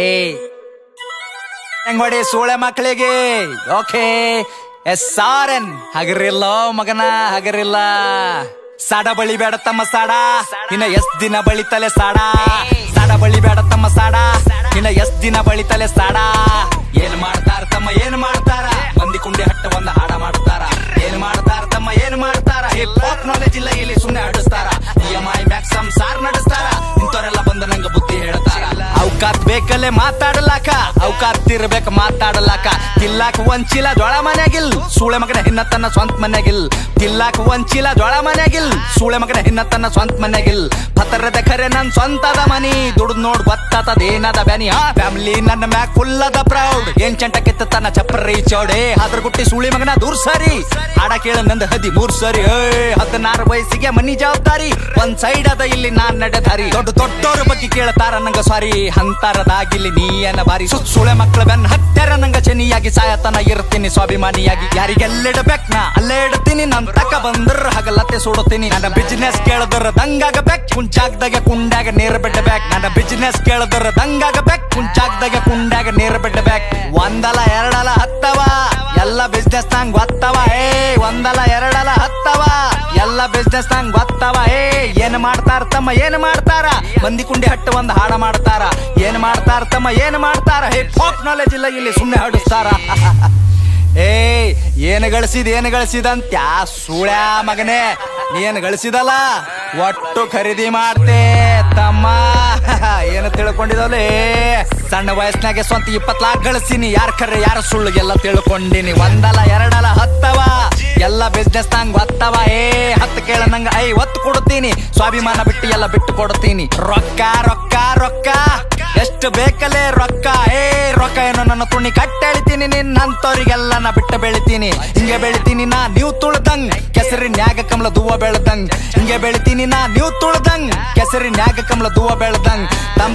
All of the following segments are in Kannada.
ಏಯ್ ಹೆಂಗೊಡಿ ಸೂಳೆ ಮಕ್ಕಳಿಗೆ ಓಕೆ SRN ಹಗರಿಲ್ಲ ಮಗನ ಹಗರಿಲ್ಲ. ಸಾಡ ಬಳಿ ಬೇಡ ತಮ್ಮ ಸಾಡ, ಇನ್ನ ಎಷ್ಟ್ ದಿನ ಬಳಿತಲೆ ಸಾಡ. ಸಾಡ ಬಳಿ ಬೇಡ ತಮ್ಮ ಸಾಡ, ಇನ್ನ ಎಷ್ಟ್ ದಿನ ಬಳಿತಲೆ ಸಾಡ. ಏನ್ ಮಾಡ್ತಾರ ತಮ್ಮ ಏನ್ ಮಾಡ್ತಾರ, ಮಂದಿ ಕುಂಡಿ ಹಟ್ಟ ಒಂದ ಹಾಡ ಮಾಡ್ತಾರ. ಏನ್ ಮಾಡ್ತಾರ ತಮ್ಮ ಏನ್ ಮಾಡ್ತಾರ, ಹಿಪ್ ಹಾಪ್ ನಾಲೆಜ್ ಇಲ್ಲ ಇಲ್ಲಿ ಸುಮ್ನೆ ಆಡಿಸ್ತಾರ. EMI ಮ್ಯಾಕ್ ಸಂಸಾರ ನಡೆಸ್ತಾರ, ಇಂಥವ್ರೆಲ್ಲ ಬಂದು ನಂಗ ಬುದ್ಧಿ ಹೇಳ್ತಾರ. ಅವಕಾತ್ ಬೇಕಲ್ಲೇ ಮಾತಾಡಲಾಕ, ಅವಕಾತ್ ಇರ್ಬೇಕ ಮಾತಾಡಲಾಕ. ತಿಲ್ಲಾಕ ಒಂಚಿಲ ಜೋಳ ಮನ್ಯಾಗಿಲ್, ಸೂಳೆ ಮಗನ ಹಿನ್ನತನ ಸ್ವಂತ ಮನ್ಯಾಗಿಲ್. ತಿಲ್ಲಾಕ ಒಂಚಿಲ ಜೋಳ ಮನ್ಯಾಗಿಲ್, ಸೂಳೆ ಮಗನ ಹಿನ್ನತನ ಸ್ವಂತ ಮನ್ಯಾಗಿಲ್. ಪತರದ ಖರೆ ನನ್ ಸ್ವಂತದ ಮನಿ, ದುಡ್ದು ನೋಡ್ ಗೊತ್ತಾತದೇನದ ಬ್ಯಾನಿ. ಫ್ಯಾಮಿಲಿ ನನ್ನ ಮ್ಯಾಕ್ ಫುಲ್ ಅದ ಪ್ರೌಡ್, ಏನ್ ಚಂಟ ಕೆತ್ತತನ ಚಪ್ರಿ ಚೌಡೆ. ಅದ್ರ ಗುಟ್ಟಿ ಸೂಳಿ ಮಗನ ದೂರ್ ಸರಿ, ಹಾಡ ಕೇಳ ನಂದ 13 ಸರಿ. 16 ವಯಸ್ಸಿಗೆ ಮನಿ ಜವಾಬ್ದಾರಿ, ಒಂದ್ ಸೈಡ್ ಅದ ಇಲ್ಲಿ ನಾನ್ ನಡೆದಾರಿ. ದೊಡ್ಡವ್ರ ಬಗ್ಗೆ ಕೇಳ್ತಾರ ನಂಗ ಸಾರಿ, ಅಂತರದಾಗಿಲ್ಲಿ ನೀಯನ ಬಾರಿ. ಸುಳೆ ಮಕ್ಕಳ ಬೆನ್ನ ಹತ್ಯಾರ ನಂಗ ಚೆನ್ನಿಯಾಗಿ, ಸಾಯತನ ಇರ್ತೀನಿ ಸ್ವಾಭಿಮಾನಿಯಾಗಿ. ಯಾರಿಗೆಲ್ಲಿಡ್ಬೇಕ್ ನಾ ಅಲ್ಲೇ ಇಡ್ತೀನಿ, ನನ್ ತಕ ಬಂದ್ರ ಹಗಲತ್ತೆ ಸುಡುತ್ತೀನಿ. ನನ್ನ ಬಿಸಿನೆಸ್ ಕೇಳದ್ರ ದಂಗಾಗಬೇಕ್, ಕುಂಚಾಗ್ದಾಗ ಕುಂಡ್ಯಾಗ ನೀರ್ ಬಿಡ್ಬೇಕ್. ನನ್ನ ಬಿಸಿನೆಸ್ ಕೇಳದ್ರ ದಂಗಾಗಬೇಕ್, ಕುಂಚಾಗ್ದಾಗ ಕುಂಡ್ಯಾಗ ನೀರ್ ಬಿಡ್ಬೇಕ್. ಒಂದಲ ಎರಡಲ ಹತ್ತವ ಎಲ್ಲ ಬಿಸ್ನೆಸ್ ನಂಗ್ ಗೊತ್ತವ. ಒಂದಲ ಎರಡಲ ಹತ್ತವ ಎಲ್ಲ ಬಿಸ್ನೆಸ್ ನಂಗ್ ಗೊತ್ತವ. ಏನ್ ಮಾಡ್ತಾರ ತಮ್ಮ ಏನ್ ಮಾಡ್ತಾರ, ಮಂದಿ ಕುಂಡಿ ಹಟ್ಟ ಒಂದ್ ಹಾಡ ಮಾಡ್ತಾರ. ಏನ್ ಮಾಡ್ತಾರ ತಮ್ಮ ಏನ್ ಮಾಡ್ತಾರ, ಹಿಪ್ ಹಾಪ್ ನಾಲೆಜ್ ಇಲ್ಲ ಇಲ್ಲಿ ಸುಮ್ನೆ ಹಾಡಿಸ್ತಾರ. ಏನು ಗಳಿಸಿದಂತ್ಯ ಸೂಳ್ಯಾ ಮಗನೇ, ನೀನ್ ಗಳಿಸಿದಲ್ಲ ಒಟ್ಟು ಖರೀದಿ ಮಾಡ್ತೆ ತಮ್ಮ. ಏನು ತಿಳ್ಕೊಂಡಿದಲೇ, ಸಣ್ಣ ವಯಸ್ಸಿನಾಗೆ ಸ್ವಂತ 20 ಲಾಖ ಗಳಿಸಿನಿ. ಯಾರ ಖರೆ ಯಾರ ಸುಳ್ಳಿಗೆಲ್ಲ ತಿಳ್ಕೊಂಡಿನಿ. ಒಂದಲ ಎರಡಲ ಹತ್ತವ ಎಲ್ಲ ಬಿಸ್ನೆಸ್ ನಂಗ್ ಗೊತ್ತವ. ಹತ್ತು ಕೇಳ ನಂಗ 50 ಕೊಡ್ತೀನಿ, ಸ್ವಾಭಿಮಾನ ಬಿಟ್ಟು ಎಲ್ಲ ಬಿಟ್ಟು ಕೊಡ್ತೀನಿ. ರೊಕ್ಕ ರೊಕ್ಕ ರೊಕ್ಕ ಎಷ್ಟು ಬೇಕಲ್ಲೇ ರೊಕ್ಕ. ರೊಕ್ಕ ಏನೋ ನನ್ನ ತುಣಿ ಕಟ್ಟೆಳಿತೀನಿ, ನಿನ್ನಂತವ್ರಿಗೆಲ್ಲ ನಾ ಬಿಟ್ಟು ಬೆಳಿತೀನಿ. ಹಿಂಗೆ ಬೆಳಿತೀನಿ ನಾ ನೀವು ತುಳ್ದಂಗ್, ಕೆಸರಿನ್ಯಾಗ ಕಮಲ ದೂವ ಬೆಳ್ದಂಗ್. ಹಿಂಗೆ ಬೆಳಿತೀನಿ ನಾ ನೀವು ತುಳ್ದಂಗ್, ಕೆಸರಿನ್ಯಾಗ ಕಮಲ ದೂವ ಬೆಳ್ದಂಗ್.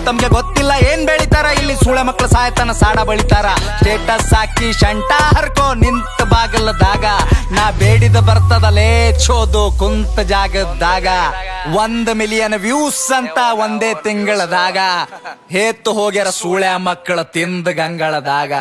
ತಮ್ಗೆ ಗೊತ್ತಿಲ್ಲ ಏನ್ ಬೆಳಿತಾರ, ಇಲ್ಲಿ ಸೂಳೆ ಮಕ್ಳು ಸಾಯತನ ಸಾಡ ಬಳಿತಾರ. ಸ್ಟೇಟಸ್ ಹಾಕಿ ಶಂಟ ಹರ್ಕೋ ನಿಂತ ಬಾಗಲದಾಗ, ನಾ ಬೇಡಿದ ಬರ್ತದಲೇ ಚೋದು ಕುಂತ ಜಾಗದಾಗ. 1 ಮಿಲಿಯನ್ ವ್ಯೂಸ್ ಅಂತ ಒಂದೇ ತಿಂಗಳದಾಗ, ಹೇತ್ತು ಹೋಗ್ಯಾರ ಸೂಳೆ ಮಕ್ಕಳ ತಿಂದ ಗಂಗಳದಾಗ.